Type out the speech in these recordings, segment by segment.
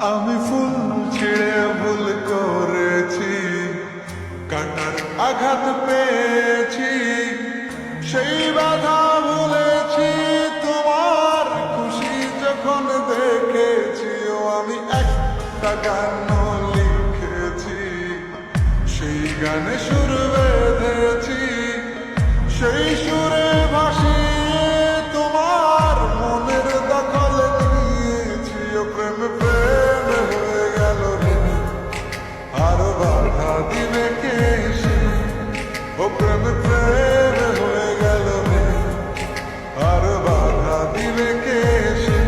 আমি ফুল ছিঁড়ে ভুল করেছি, কাটার আঘাত পেয়েছি, সেই বাধা ভুলেছি। তোমার খুশি যখন দেখেছি, ও আমি একটা গান লিখেছি, সেই গানে সুর বেঁধেছি, সেই সুরে ভাসিয়ে তোমার মনের দখল নিয়েছি। ও প্রেম প্রেম হয়ে গেল রে, আর বাধা দিবে কে এসে? ও প্রেম প্রেম হয়ে গেল রে, আর বাধা দিবে কে এসে?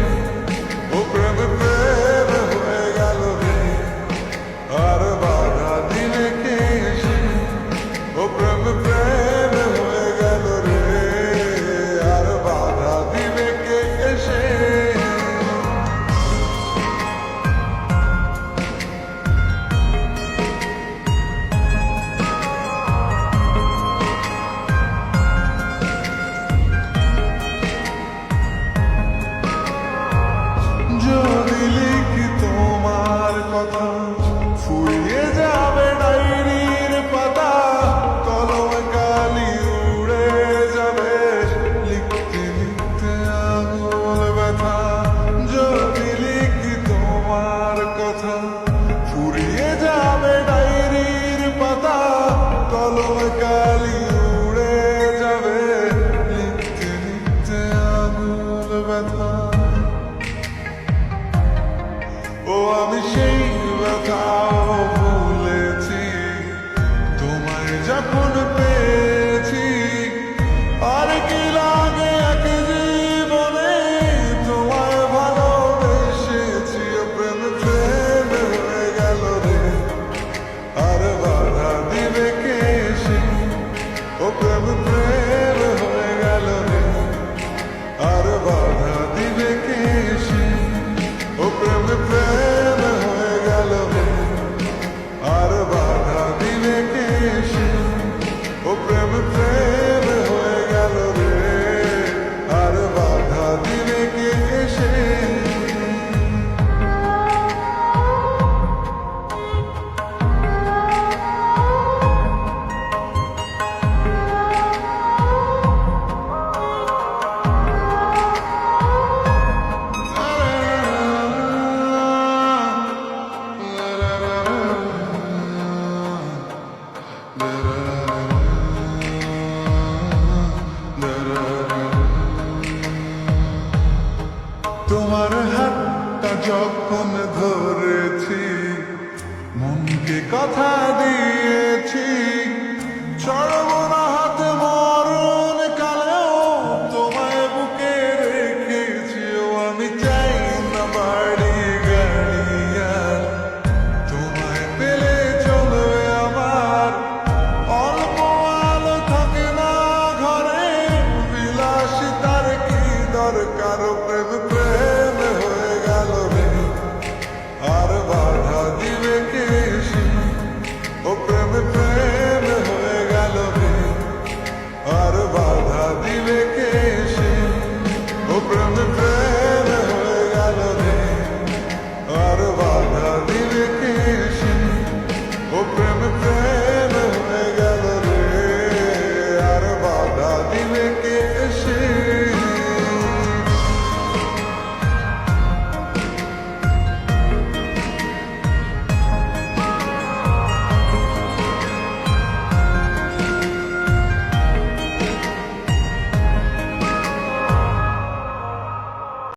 ও প্রেম প্রেম হয়ে গেল রে, আর বাধা দিবে কে এসে? ও প্রেম প্রেম হয়ে গেল রে, আর বাধা দিবে কে এসে? যদি লিখি তোমার কথা, ফুরিয়ে যাবে ডায়েরির পাতা, কলমে কালি উড়ে যাবে, লিখতে লিখতে আঙুল ব্যথা। যদি লিখি তোমার কথা, ফুরিয়ে যাবে ডায়েরির পাতা, কলমে কালি উড়ে যাবে, লিখতে লিখতে আঙুল ব্যথা। ও আমি সেই ব্যথাও ভুলেছি, তোমায় যখন পেয়েছি। আর কি লাগে এক জীবনে, তোমায় ভালোবেসেছি। ও প্রেম প্রেম হয়ে গেল রে, আর বাধা দিবে কে এসে? ও প্রেম প্রেম হয়ে গেল রে, আর বাধা দিবে কে এসে? ও প্রেম প্রেম হয়ে গেল রে, আর বাধা দিবে কে এসে? ও প্রেম প্রেম হয়ে গেল রে, আর বাধা দিবে কে এসে? তোমার হাতটা যখন ধরেছি, মনকে কথা দিয়ে